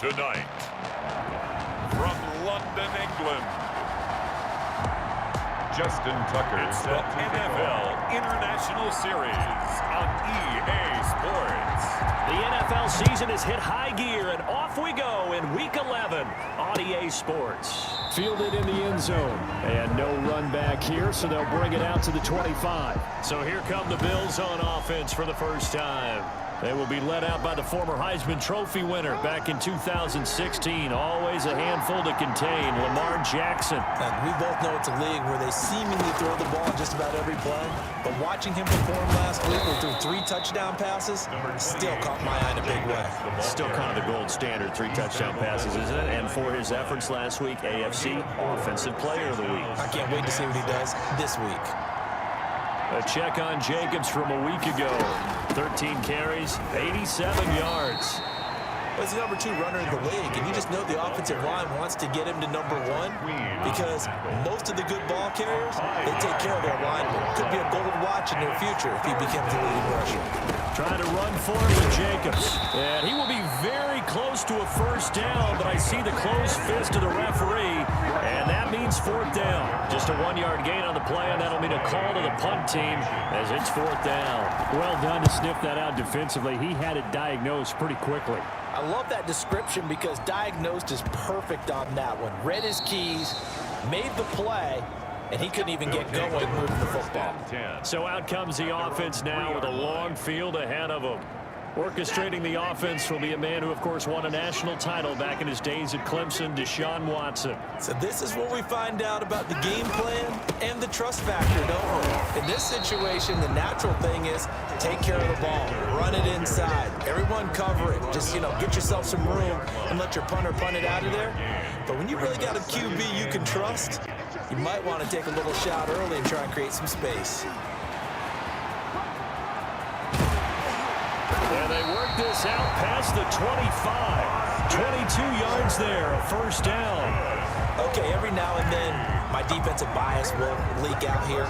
Tonight, from London, England, Justin Tucker. It's the NFL International Series on EA Sports. The NFL season has hit high gear, and off we go in Week 11 on EA Sports. Fielded in the end zone, and no run back here, so they'll bring it out to the 25. So here come the Bills on offense for the first time. They will be led out by the former Heisman Trophy winner back in 2016. Always a handful to contain, Lamar Jackson. And we both know it's a league where they seemingly throw the ball just about every play. But watching him perform last week with 3 touchdown passes still caught my eye in a big way. Still kind of the gold standard, 3 touchdown passes, isn't it? And for his efforts last week, AFC Offensive Player of the Week. I can't wait to see what he does this week. A check on Jacobs from a week ago. 13 carries, 87 yards. He's the number 2 runner in the league, and you just know the offensive line wants to get him to number 1 because most of the good ball carriers, they take care of their linemen. Could be a gold watch in their future if he becomes the leading rusher. Trying to run for it with Jacobs. And he will be very close to a first down, but I see the closed fist of the referee, and that means 4th down. Just a 1-yard gain on the play, and that'll mean a call to the punt team as it's 4th down. Well done to sniff that out defensively. He had it diagnosed pretty quickly. I love that description because diagnosed is perfect on that one. Read his keys, made the play, and he couldn't even get going moving the football. So out comes the offense now with a long field ahead of him. Orchestrating the offense will be a man who, of course, won a national title back in his days at Clemson, Deshaun Watson. So this is where we find out about the game plan and the trust factor, don't we? In this situation, the natural thing is take care of the ball, run it inside, everyone cover it. Just, get yourself some room and let your punter punt it out of there. But when you really got a QB you can trust, you might want to take a little shot early and try and create some space. And they work this out past the 25. 22 yards there, a first down. Okay, every now and then, my defensive bias will leak out here.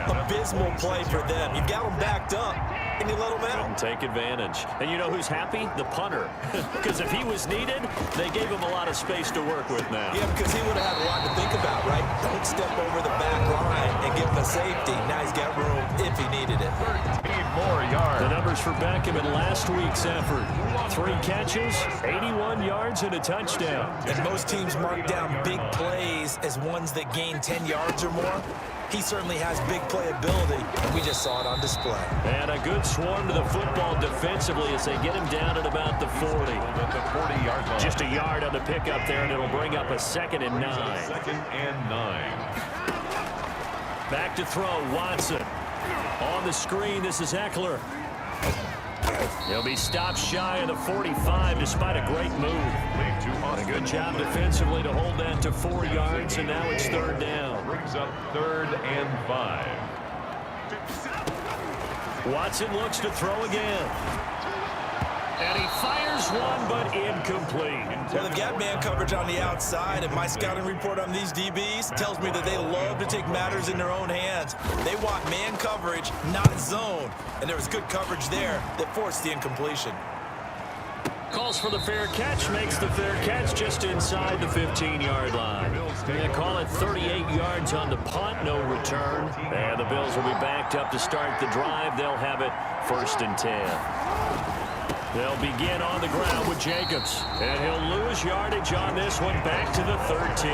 Abysmal play for them. You've got them backed up, and you let them out. And take advantage. And you know who's happy? The punter. Because if he was needed, they gave him a lot of space to work with now. Yeah, because he would have had a lot to think about, right? Don't step over the back line and give him a safety. Now he's got room if he needed it. 13 more yards. The numbers for Beckham in last week's effort. 3 catches, 81 yards, and a touchdown. And most teams mark down big plays as ones that gain 10 yards or more. He certainly has big playability, and we just saw it on display. And a good swarm to the football defensively as they get him down at about the 40. Just a yard on the pickup there, and it'll bring up a 2nd and 9. 2nd and 9. Back to throw, Watson. On the screen, this is Eckler. He'll be stopped shy of the 45 despite a great move. A good job defensively to hold that to 4 yards, and now it's 3rd down. Brings up 3rd and 5. Watson looks to throw again. And he fires one, but incomplete. Well, they've got man coverage on the outside, and my scouting report on these DBs tells me that they love to take matters in their own hands. They want man coverage, not zone. And there was good coverage there that forced the incompletion. Calls for the fair catch, makes the fair catch just inside the 15-yard line. They call it 38 yards on the punt, no return. And the Bills will be backed up to start the drive. They'll have it 1st and 10. They'll begin on the ground with Jacobs. And he'll lose yardage on this one back to the 13.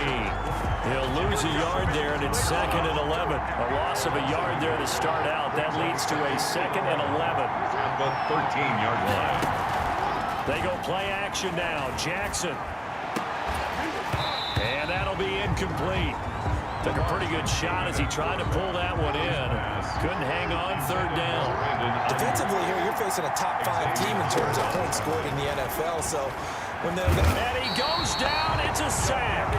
He'll lose a yard there, and it's 2nd and 11. A loss of a yard there to start out. That leads to a 2nd and 11. On the 13-yard line. They go play action now. Jackson. And that'll be incomplete. Took a pretty good shot as he tried to pull that one in. Couldn't hang on 3rd down. Defensively here, you're facing a top 5 team in terms of points scored in the NFL. So when they're... And he goes down. It's a sack.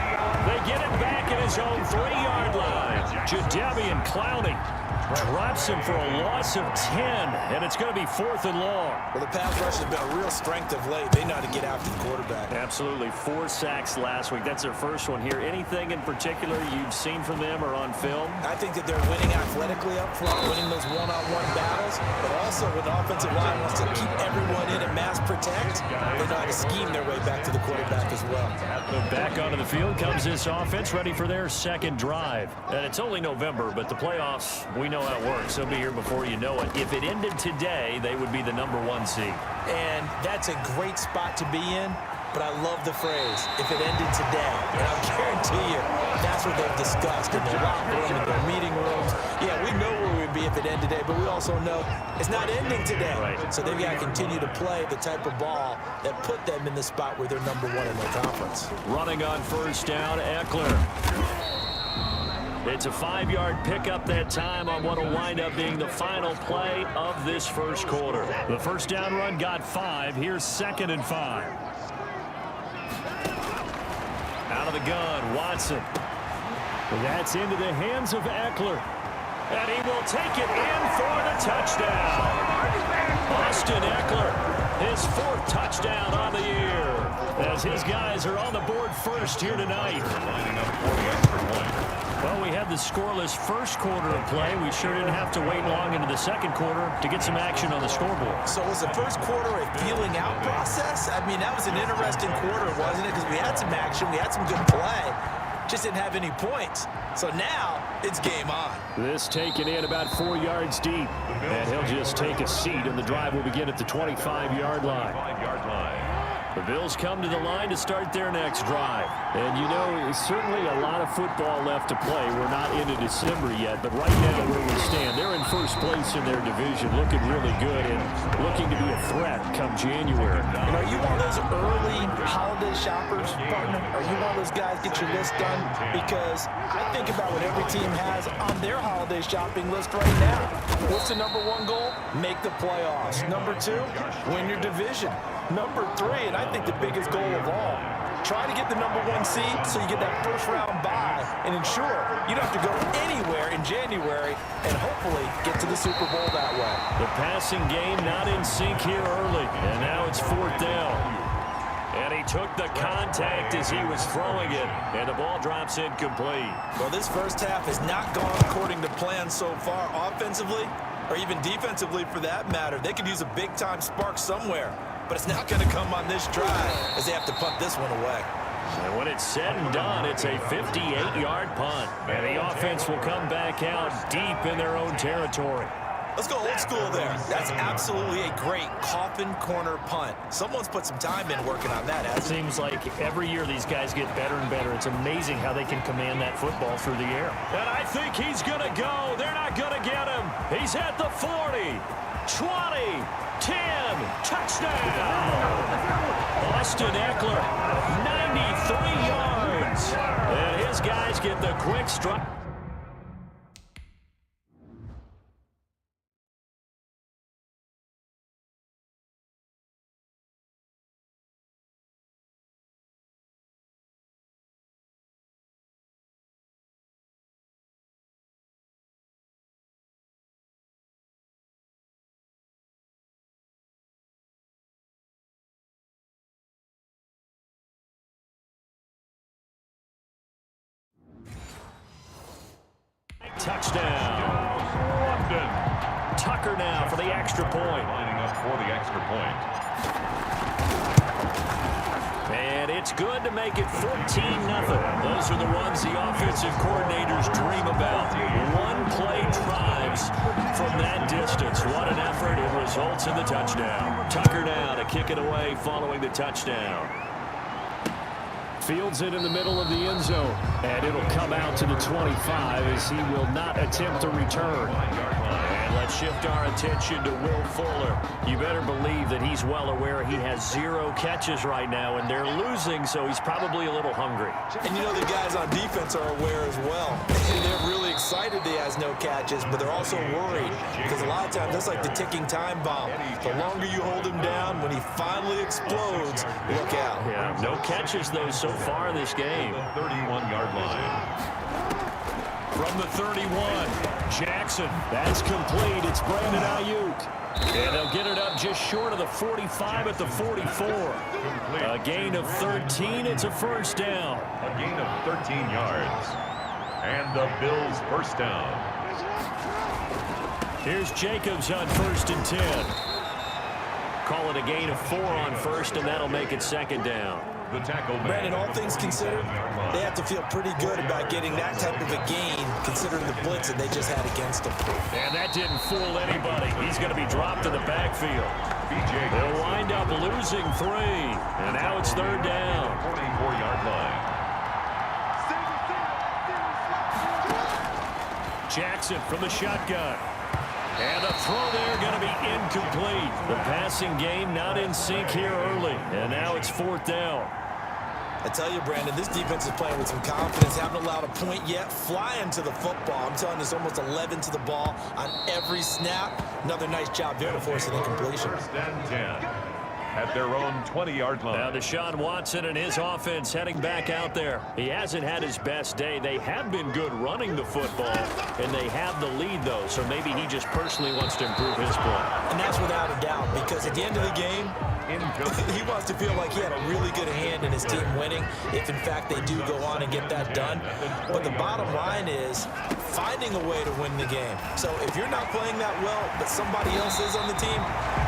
They get it back at his own 3-yard line. Jadeveon Clowney. Drops him for a loss of 10, and it's going to be 4th and long. Well, the pass rush has been a real strength of late. They know how to get after the quarterback. Absolutely. 4 sacks last week. That's their first one here. Anything in particular you've seen from them or on film? I think that they're winning athletically up front, winning those one-on-one battles, but also when the offensive line wants to keep everyone in and mass protect, they know how to scheme their way back to the quarterback as well. Back onto the field comes this offense, ready for their second drive. And it's only November, but the playoffs, we know how it works. They'll be here before you know it. If it ended today, they would be the #1 seed. And that's a great spot to be in, but I love the phrase, if it ended today. And I'll guarantee you, that's what they've discussed in their locker room, in their meeting rooms. Yeah, we know where we'd be if it ended today, but we also know it's not ending today. Right. So they've got to continue to play the type of ball that put them in the spot where they're #1 in their conference. Running on first down, Eckler. It's a 5-yard pickup that time on what will wind up being the final play of this first quarter. The first down run got 5. Here's 2nd and 5. Out of the gun, Watson. That's into the hands of Eckler. And he will take it in for the touchdown. Austin Eckler, his 4th touchdown on the year, as his guys are on the board first here tonight. Lining up for the extra point. Well, we had the scoreless first quarter of play. We sure didn't have to wait long into the second quarter to get some action on the scoreboard. So was the first quarter a feeling out process? I mean, that was an interesting quarter, wasn't it? Because we had some action, we had some good play, just didn't have any points. So now it's game on. This taken in about 4 yards deep. And he'll just take a seat, and the drive will begin at the 25-yard line. 5-yard line. The Bills come to the line to start their next drive. And, you know, certainly a lot of football left to play. We're not into December yet, but right now where we stand, they're in first place in their division, looking really good and looking to be a threat come January. And are you one of those early holiday shoppers, partner? Are you one of those guys get your list done? Because I think about what every team has on their holiday shopping list right now. What's the #1 goal? Make the playoffs. #2, win your division. #3, and I think the biggest goal of all, try to get the #1 seed so you get that first-round bye and ensure you don't have to go anywhere in January and hopefully get to the Super Bowl that way. The passing game not in sync here early, and now it's 4th down. And he took the contact as he was throwing it, and the ball drops incomplete. Well, this first half has not gone according to plan so far offensively, or even defensively for that matter. They could use a big-time spark somewhere, but it's not going to come on this drive as they have to punt this one away. And when it's said and done, it's a 58-yard punt. And the offense will come back out deep in their own territory. Let's go old school there. That's absolutely a great coffin corner punt. Someone's put some time in working on that, hasn't it? Seems like every year these guys get better and better. It's amazing how they can command that football through the air. And I think he's going to go. They're not going to get him. He's at the 40, 20, 10, touchdown. Austin Eckler, 93 yards. And his guys get the quick strike. Touchdown. London. Tucker now for the extra point. Lining up for the extra point. And it's good to make it 14-0. Those are the ones the offensive coordinators dream about. One-play drives from that distance. What an effort. It results in the touchdown. Tucker now to kick it away following the touchdown. Fields it in the middle of the end zone. And it'll come out to the 25 as he will not attempt a return. And let's shift our attention to Will Fuller. You better believe that he's well aware he has 0 catches right now, and they're losing, so he's probably a little hungry. And you know the guys on defense are aware as well. They're really excited he has no catches, but they're also worried because a lot of times that's like the ticking time bomb. The longer you hold him down, when he finally explodes, look out. Yeah, no catches, though, so far in this game. The 31-yard line. from the 31. Jackson, that's complete. It's Brandon Ayuk. And they'll get it up just short of the 45 at the 44. A gain of 13. It's a first down. A gain of 13 yards. And the Bills first down. Here's Jacobs on 1st and 10. Call it a gain of 4 on first, and that'll make it second down. The tackle man. Brandon, all things considered, they have to feel pretty good about getting that type of a gain, considering the blitz that they just had against them. And that didn't fool anybody. He's going to be dropped in the backfield. They'll wind up losing 3. And now it's third down. 44-yard line. Jackson from the shotgun. And the throw there going to be incomplete. The passing game not in sync here early. And now it's 4th down. I tell you, Brandon, this defense is playing with some confidence. Haven't allowed a point yet. Flying to the football. I'm telling you, it's almost 11 to the ball on every snap. Another nice job there to force an incompletion. First and 10 at their own 20-yard line. Now Deshaun Watson and his offense heading back out there. He hasn't had his best day. They have been good running the football, and they have the lead, though, so maybe he just personally wants to improve his play. And that's without a doubt, because at the end of the game, he wants to feel like he had a really good hand in his team winning, if in fact they do go on and get that done. But the bottom line is finding a way to win the game. So if you're not playing that well, but somebody else is on the team,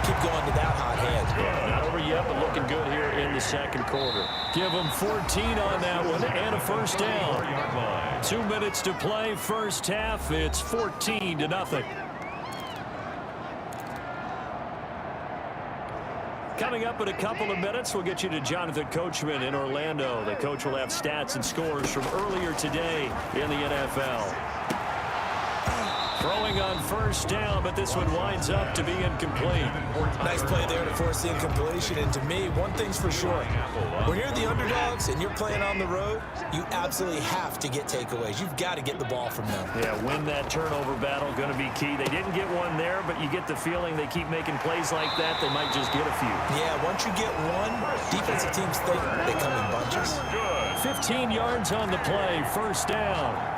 keep going to that hot hand. Yeah, not over yet, but looking good here in the second quarter. Give them 14 on that one and a first down. 2 minutes to play, first half. It's 14-0. Coming up in a couple of minutes, we'll get you to Jonathan Coachman in Orlando. The coach will have stats and scores from earlier today in the NFL. Throwing on first down, but this one winds up to be incomplete. Nice play there to force the incompletion. And to me, one thing's for sure. When you're the underdogs and you're playing on the road, you absolutely have to get takeaways. You've got to get the ball from them. Yeah, win that turnover battle, going to be key. They didn't get one there, but you get the feeling they keep making plays like that, they might just get a few. Yeah, once you get one, defensive teams think they come in bunches. 15 yards on the play, first down.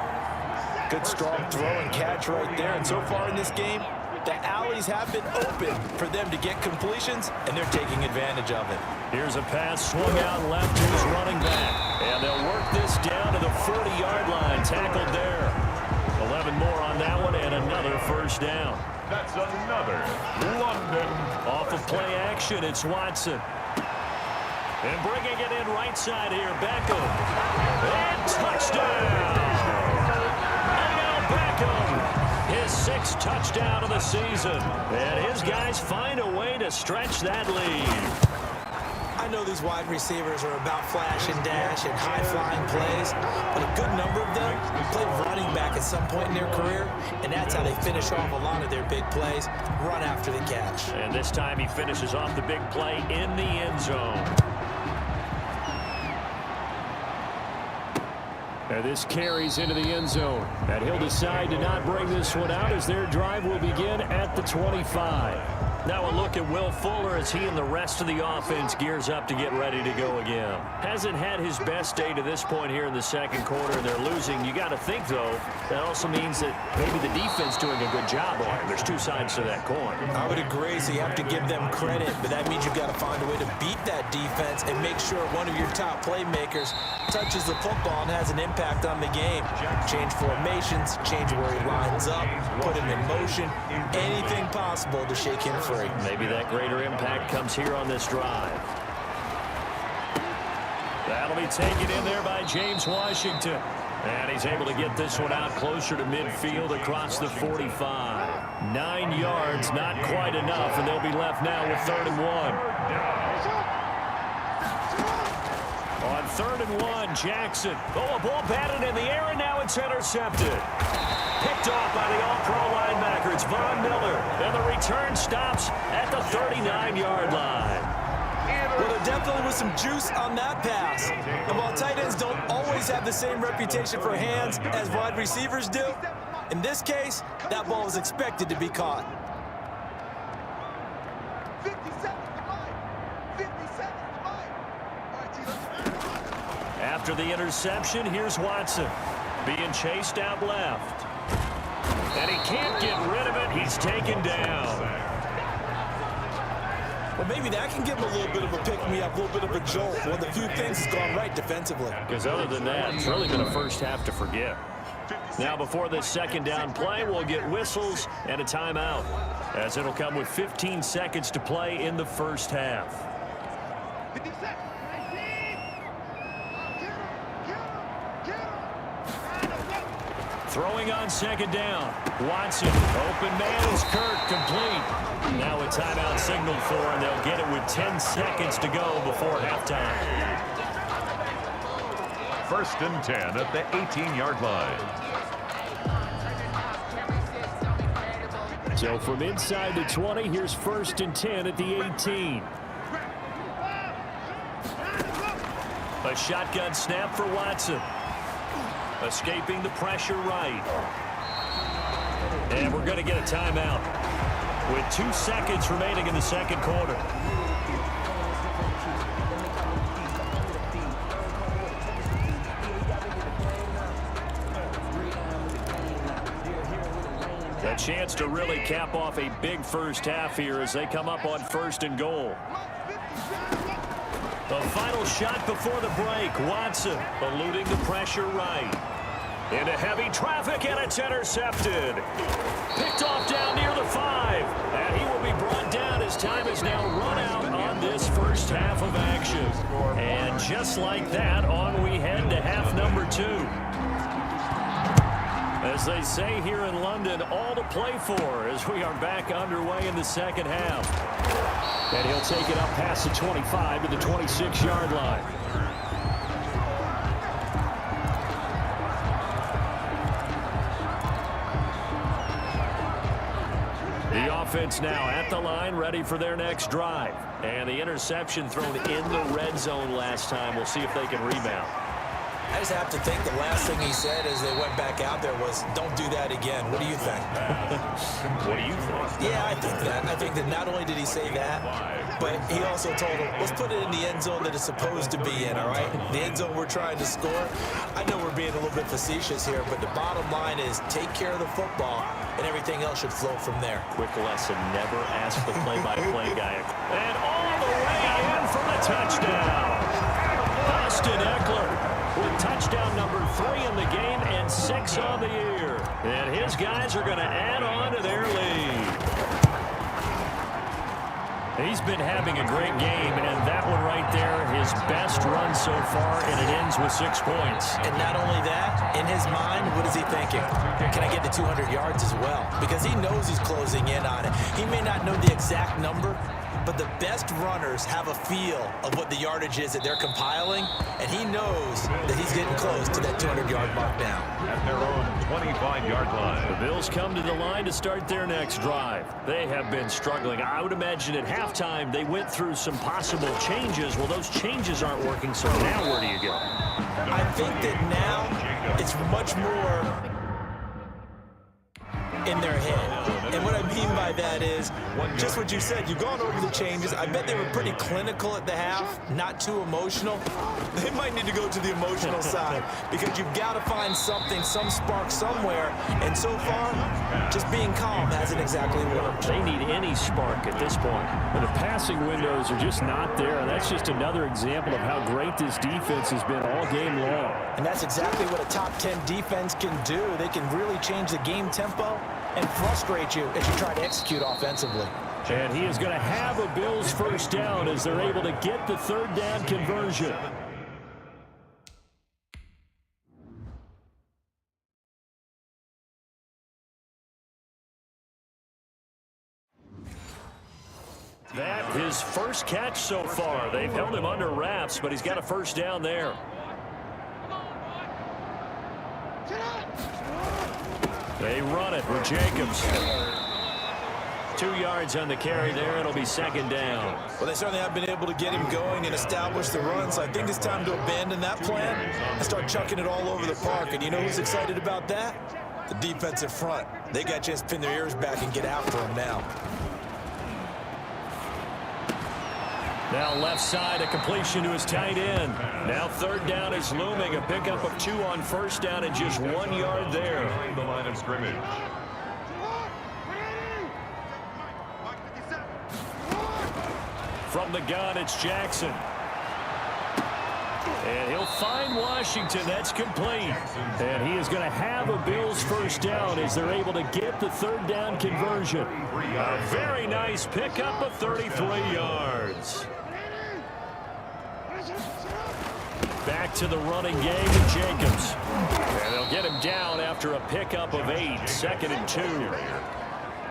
Good strong throw and catch right there. And so far in this game, the alleys have been open for them to get completions, and they're taking advantage of it. Here's a pass swung out left to his running back. And they'll work this down to the 40-yard line. Tackled there. 11 more on that one and another first down. That's another London. Off of play action, it's Watson. And bringing it in right side here, Beckham. And touchdown! His 6th touchdown of the season. And his guys find a way to stretch that lead. I know these wide receivers are about flash and dash and high-flying plays, but a good number of them played running back at some point in their career, and that's how they finish off a lot of their big plays, run after the catch. And this time he finishes off the big play in the end zone. And this carries into the end zone. And he'll decide to not bring this one out as their drive will begin at the 25. Now a look at Will Fuller as he and the rest of the offense gears up to get ready to go again. Hasn't had his best day to this point here in the second quarter, and they're losing. You got to think, though, that also means that maybe the defense doing a good job on it. There's two sides to that coin. I would agree, so you have to give them credit, but that means you've got to find a way to beat that defense and make sure one of your top playmakers touches the football and has an impact on the game. Change formations, change where he lines up, put him in motion, anything possible to shake him free. Maybe that greater impact comes here on this drive. That'll be taken in there by James Washington. And he's able to get this one out closer to midfield across the 45. 9 yards, not quite enough, and they'll be left now with 3rd and 1. On 3rd and 1, Jackson. Oh, a ball batted in the air, and now it's intercepted. Picked off by the all-pro linebacker. It's Von Miller. And the return stops at the 39-yard line. Well, there definitely was some juice on that pass. And while tight ends don't always have the same reputation for hands as wide receivers do, in this case, that ball was expected to be caught. After the interception, here's Watson. Being chased out left. And he can't get rid of it. He's taken down. Well, maybe that can give him a little bit of a pick-me-up, a little bit of a jolt. One of the few things that's gone right defensively. Because other than that, it's really been a first half to forget. Now, before this second down play, we'll get whistles and a timeout, as it'll come with 15 seconds to play in the first half. Throwing on second down. Watson, open man is Kirk, complete. Now a timeout signaled for, and they'll get it with 10 seconds to go before halftime. 1st and 10 at the 18-yard line. So from inside the 20, here's 1st and 10 at the 18. A shotgun snap for Watson. Escaping the pressure right. And we're going to get a timeout with 2 seconds remaining in the second quarter. A chance to really cap off a big first half here as they come up on 1st and goal. The final shot before the break. Watson eluding the pressure right. Into heavy traffic, and it's intercepted. Picked off down near the 5. And he will be brought down as time is now run out on this first half of action. And just like that, on we head to half number 2. As they say here in London, all to play for as we are back underway in the second half. And he'll take it up past the 25 to the 26-yard line. The offense now at the line, ready for their next drive. And the interception thrown in the red zone last time. We'll see if they can rebound. I just have to think the last thing he said as they went back out there was, don't do that again. What do you think? What do you think? Yeah, I think that. I think that not only did he say that, but he also told him, let's put it in the end zone that it's supposed to be in, all right? The end zone we're trying to score. I know we're being a little bit facetious here, but the bottom line is take care of the football, and everything else should flow from there. Quick lesson, never ask the play-by-play guy. And all the way in for the touchdown. Austin Eckler with touchdown number 3 in the game and 6 on the year. And his guys are going to add on to their lead. He's been having a great game, and that one right there, his best run so far, and it ends with 6 points. And not only that, in his mind, what is he thinking? Can I get to 200 yards as well? Because he knows he's closing in on it. He may not know the exact number, but the best runners have a feel of what the yardage is that they're compiling, and he knows that he's getting close to that 200-yard mark now. At their own 25-yard line. The Bills come to the line to start their next drive. They have been struggling. I would imagine at halftime they went through some possible changes. Well, those changes aren't working, so now where do you go? I think that now it's much more in their head. And what I mean by that is just what you said. You've gone over the changes. I bet they were pretty clinical at the half, not too emotional. They might need to go to the emotional side because you've got to find something, some spark somewhere. And so far, just being calm hasn't exactly worked. They need any spark at this point. And the passing windows are just not there. And that's just another example of how great this defense has been all game long. And that's exactly what a top 10 defense can do. They can really change the game tempo and frustrate you as you try to execute offensively. And he is going to have a Bills first down as they're able to get the third down conversion. That his first catch so far. They've held him under wraps, but he's got a first down there. They run it with Jacobs. 2 yards on the carry there. It'll be second down. Well, they certainly have been able to get him going and establish the run, so I think it's time to abandon that plan and start chucking it all over the park. And you know who's excited about that? The defensive front. They got a chance to pin their ears back and get after him now. Now left side, a completion to his tight end. Now third down is looming. A pickup of 2 on first down and just 1 yard there. Behind the line of scrimmage. From the gun, it's Jackson. And he'll find Washington. That's complete. And he is going to have a Bills first down as they're able to get the third down conversion. A very nice pickup of 33 yards. Back to the running game with Jacobs. And they'll get him down after a pickup of 8. 2nd and 2.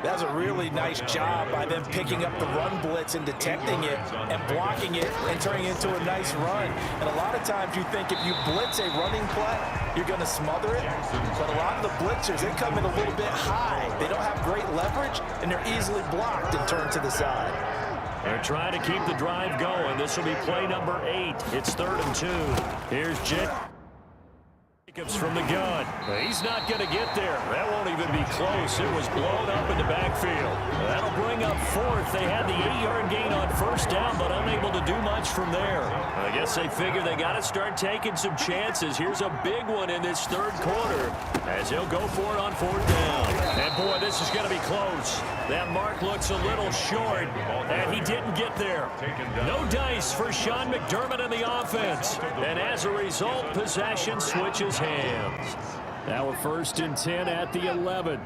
That's a really nice job by them picking up the run blitz and detecting it and blocking it and turning it into a nice run. And a lot of times you think if you blitz a running play, you're going to smother it. But a lot of the blitzers, they come in a little bit high. They don't have great leverage, and they're easily blocked and turned to the side. They're trying to keep the drive going. This will be play number 8. It's 3rd and 2. Here's Jacobs from the gun. He's not going to get there. That won't even be close. It was blown up in the backfield. That'll bring up 4th. They had the 8-yard gain on first down, but unable to do much from there. I guess they figure they got to start taking some chances. Here's a big one in this 3rd quarter as he'll go for it on 4th down. And boy, this is going to be close. That mark looks a little short, and he didn't get there. No dice for Sean McDermott and the offense. And as a result, possession switches hands. Now a 1st and 10 at the 11.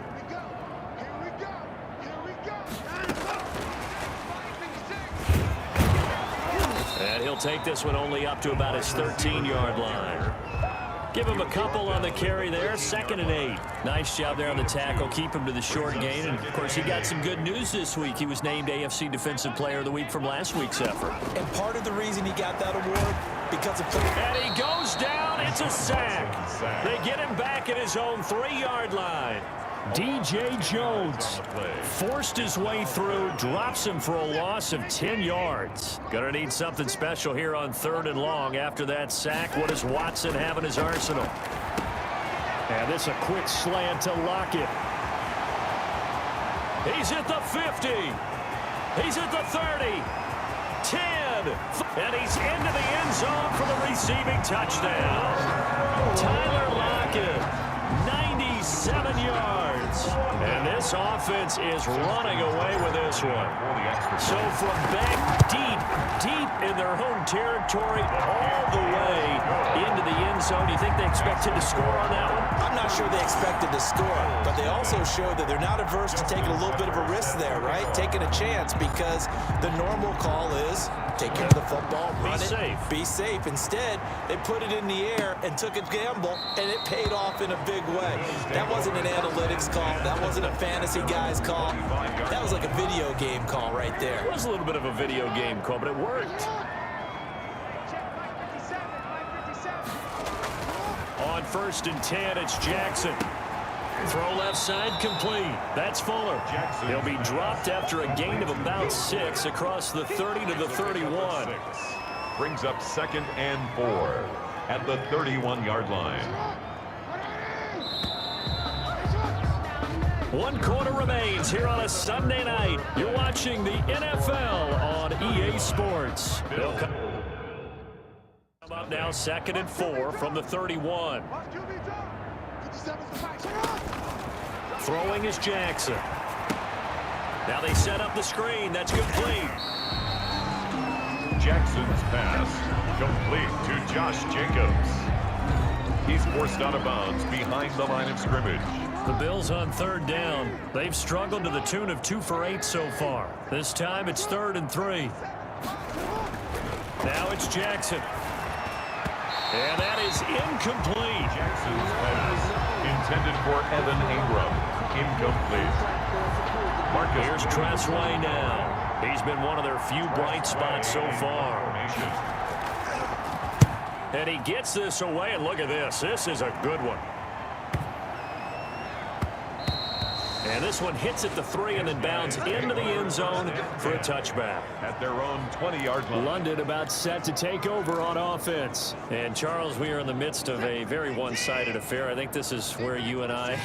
And he'll take this one only up to about his 13-yard line. Give him a couple on the carry there. 2nd and 8. Nice job there on the tackle. Keep him to the short gain. And, of course, he got some good news this week. He was named AFC Defensive Player of the Week from last week's effort. And part of the reason he got that award, because of... And he goes down. It's a sack. They get him back at his own 3-yard line. DJ Jones forced his way through, drops him for a loss of 10 yards. Gonna need something special here on 3rd and long after that sack. What does Watson have in his arsenal? And this a quick slant to Lockett. He's at the 50. He's at the 30. 10. And he's into the end zone for the receiving touchdown. Tyler Lockett. 97 yards. And this offense is running away with this one. So from back deep in their home territory all the way into the end zone, do you think they expected to score on that one? I'm not sure they expected to score, but they also showed that they're not averse to taking a little bit of a risk there, right? Taking a chance, because the normal call is take care of the football, run it, be safe. Instead, they put it in the air and took a gamble, and it paid off in a big way. That wasn't an analytics call. That wasn't a fantasy guy's call. That was like a video game call right there. It was a little bit of a video game call, but it worked. On 1st and 10, it's Jackson. Throw left side complete. That's Fuller. He'll be dropped after a gain of about 6 across the 30 to the 31. Brings up 2nd and 4 at the 31-yard line. 1 quarter remains here on a Sunday night. You're watching the NFL on EA Sports. They'll come up now 2nd and 4 from the 31. Throwing is Jackson. Now they set up the screen. That's complete. Jackson's pass complete to Josh Jacobs. He's forced out of bounds behind the line of scrimmage. The Bills on 3rd down. They've struggled to the tune of 2 for 8 so far. This time it's 3rd and 3. Now it's Jackson. And that is incomplete. Jackson's pass intended for Evan Ingram. Incomplete. Here's Tressway now. He's been one of their few bright spots so far. And he gets this away, and look at this. This is a good one. And this one hits at the 3 and then bounds into the end zone for a touchback. At their own 20-yard line. London about set to take over on offense. And, Charles, we are in the midst of a very one-sided affair. I think this is where you and I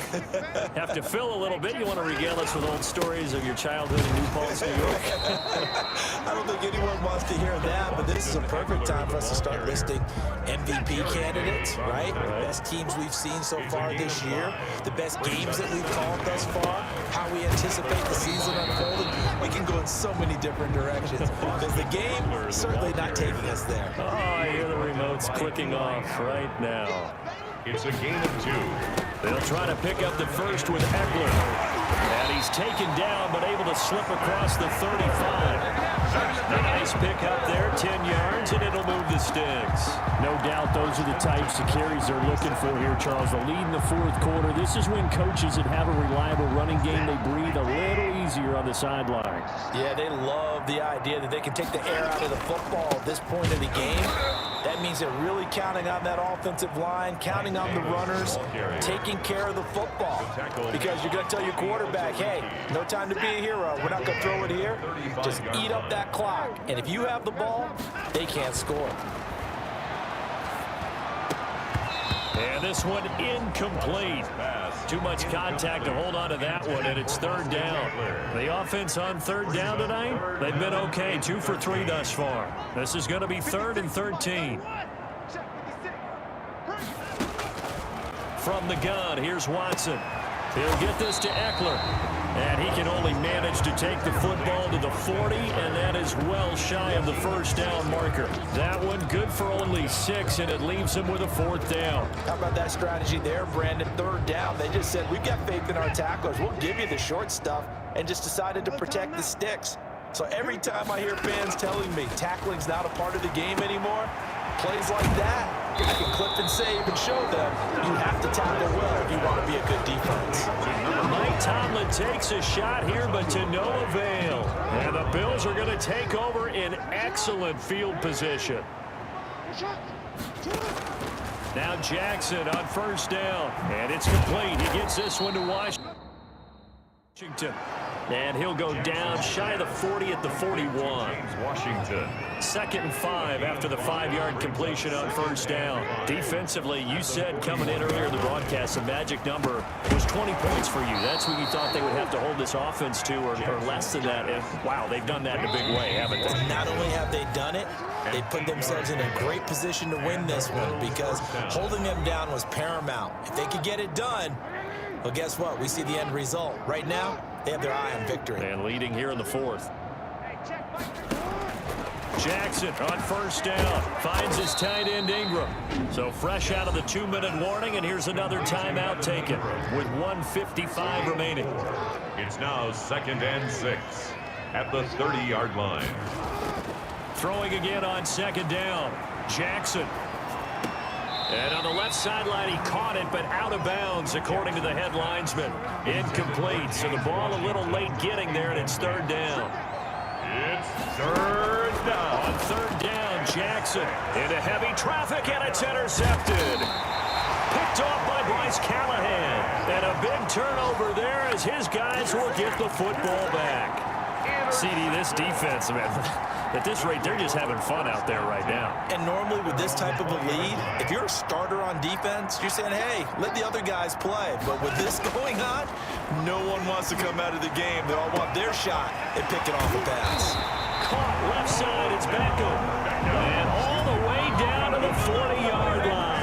have to fill a little bit. You want to regale us with old stories of your childhood in New Paltz, New York? I don't think anyone wants to hear that, but this is a perfect time for us to start listing MVP candidates, right? Best teams we've seen so far this year, the best games that we've called thus far, how we anticipate the season unfolding. We can go in so many different directions because the game is certainly not taking us there. Oh, I hear the remote's clicking off right now. It's a gain of 2. They'll try to pick up the first with Eckler. And he's taken down, but able to slip across the 35. A nice pick up there, 10 yards, and it'll move the sticks. No doubt those are the types of carries they're looking for here, Charles. The lead in the fourth quarter. This is when coaches that have a reliable running game, they breathe a little easier on the sideline. Yeah, they love the idea that they can take the air out of the football at this point in the game. That means they're really counting on that offensive line, counting on the runners, taking care of the football. Because you're going to tell your quarterback, hey, no time to be a hero. We're not going to throw it here. Just eat up that clock. And if you have the ball, they can't score. And this one incomplete. Too much contact to hold on to that one, and it's third down. The offense on third down tonight, they've been okay, 2 for 3 thus far. This is going to be 3rd and 13. From the gun, here's Watson. He'll get this to Eckler. And he can only manage to take the football to the 40, and that is well shy of the first down marker. That one good for only 6, and it leaves him with a 4th down. How about that strategy there, Brandon? Third down. They just said, we've got faith in our tacklers. We'll give you the short stuff, and just decided to protect the sticks. So every time I hear fans telling me tackling's not a part of the game anymore, plays like that, I can clip and save and show them you have to tackle well if you want to be a good defense. Mike Tomlin takes a shot here, but to no avail. And the Bills are going to take over in excellent field position. Now Jackson on first down, and it's complete. He gets this one to Washington. And he'll go down shy of the 40 at the 41. James Washington. 2nd and 5 after the 5-yard completion on first down. Defensively, you said coming in earlier in the broadcast, the magic number was 20 points for you. That's what you thought they would have to hold this offense to, or less than that. And, wow, they've done that in a big way, haven't they? Not only have they done it, they put themselves in a great position to win this one because holding them down was paramount. If they could get it done, well, guess what? We see the end result. Right now, they have their eye on victory. And leading here in the 4th. Jackson on first down. Finds his tight end Ingram. So fresh out of the 2-minute warning, and here's another timeout taken with 1:55 remaining. It's now 2nd and 6 at the 30-yard line. Throwing again on 2nd down. Jackson. And on the left sideline, he caught it, but out of bounds, according to the head linesman. Incomplete, so the ball a little late getting there, and it's 3rd down. It's 3rd down. On 3rd down, Jackson into heavy traffic, and it's intercepted. Picked off by Bryce Callahan. And a big turnover there as his guys will get the football back. CD, this defense, man, at this rate, they're just having fun out there right now. And normally with this type of a lead, if you're a starter on defense, you're saying, hey, let the other guys play. But with this going on, no one wants to come out of the game. They all want their shot at picking off a pass. Caught left side, it's Beckham. And all the way down to the 40-yard line.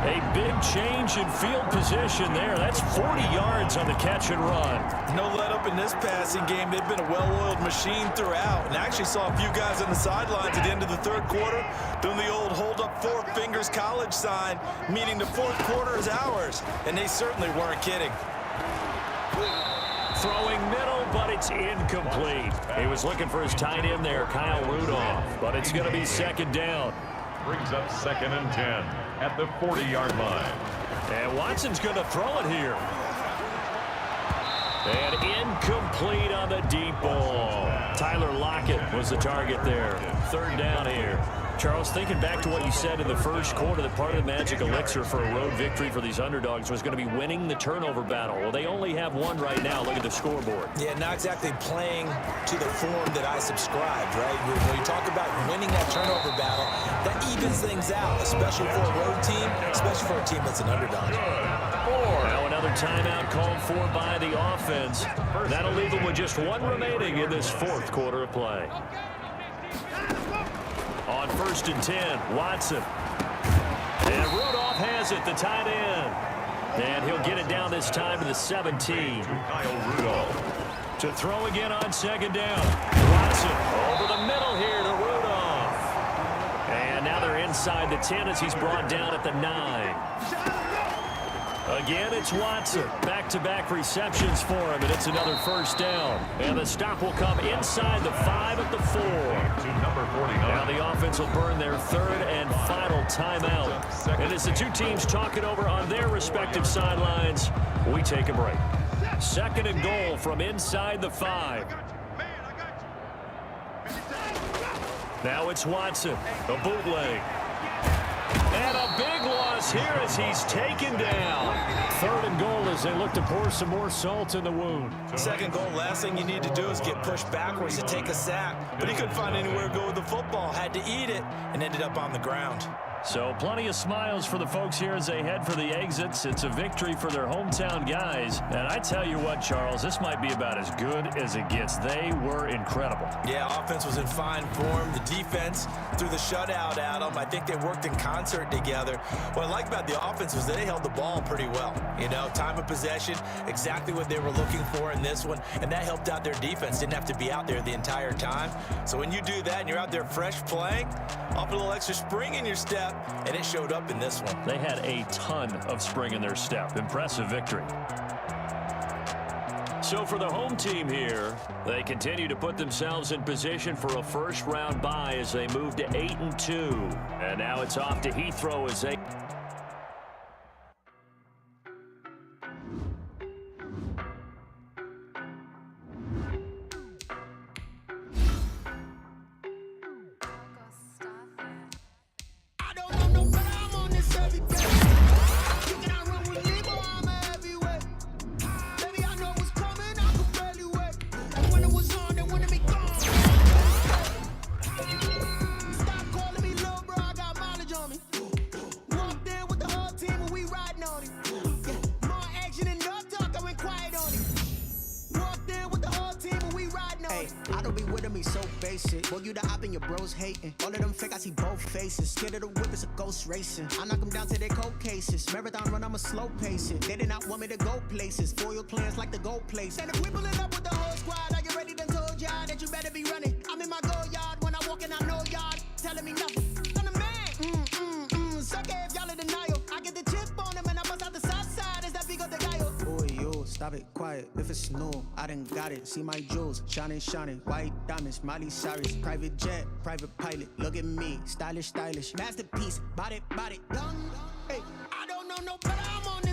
A big change in field position there. That's 40 yards on the catch and run. No let up in this passing game. They've been a well-oiled machine throughout. And I actually saw a few guys on the sidelines at the end of the 3rd quarter doing the old hold up 4 fingers college sign, meaning the 4th quarter is ours. And they certainly weren't kidding. Throwing middle, but it's incomplete. He was looking for his tight end there, Kyle Rudolph. But it's going to be 2nd down. Brings up 2nd and 10 at the 40-yard line. And Watson's going to throw it here. And incomplete on the deep ball. Tyler Lockett was the target there. Third down here. Charles, thinking back to what you said in the first quarter, that part of the magic elixir for a road victory for these underdogs was going to be winning the turnover battle. Well, they only have one right now. Look at the scoreboard. Yeah, not exactly playing to the form that I subscribed, right? When you talk about winning that turnover battle, that evens things out, especially for a road team, especially for a team that's an underdog. Now another timeout called for by the offense. That'll leave them with just one remaining in this fourth quarter of play. On 1st and 10, Watson. And Rudolph has it, the tight end. And he'll get it down this time to the 17. Kyle Rudolph. To throw again on 2nd down. Watson over the middle here to Rudolph. And now they're inside the 10 as he's brought down at the 9. Again, it's Watson. Back-to-back receptions for him, and it's another first down. And the stop will come inside the 5 at the 4. To number 49. Now the offense will burn their third and final timeout. And as the two teams talk it over on their respective sidelines, we take a break. 2nd and goal from inside the 5. Now it's Watson, a bootleg. And a big loss here as he's taken down. 3rd and goal as they look to pour some more salt in the wound. 2nd goal, last thing you need to do is get pushed backwards to take a sack. But he couldn't find anywhere to go with the football, had to eat it, and ended up on the ground. So plenty of smiles for the folks here as they head for the exits. It's a victory for their hometown guys. And I tell you what, Charles, this might be about as good as it gets. They were incredible. Yeah, offense was in fine form. The defense threw the shutout at them. I think they worked in concert together. What I like about the offense was that they held the ball pretty well. You know, time of possession, exactly what they were looking for in this one. And that helped out their defense. Didn't have to be out there the entire time. So when you do that and you're out there fresh playing, off a little extra spring in your step, and it showed up in this one. They had a ton of spring in their step. Impressive victory. So for the home team here, they continue to put themselves in position for a first-round bye as they move to 8-2. And now it's off to Heathrow as they... Boy, you the op and your bros hating. All of them fake, I see both faces. Scared of the whip, it's a ghost racing. I knock them down to their cold cases. Marathon run, I'm a slow pacing. They did not want me to go places. Foil plans like the go place. And if we pulling up with the whole squad, are you ready? Done told y'all that you better be running. I'm in my go yard when I walk in, I know y'all telling me nothing. I'm the man. Suck it if y'all in denial. I get the chip on them and I bust out the south side. Is that big of the guy? Boy, yo, stop it, quiet. If it's new, I done got it. See my jewels, shining, shining. White diamonds, Miley Cyrus. Private jet, private pilot. Look at me, stylish, stylish. Masterpiece, body, done. Hey, I don't know no better. I'm on this.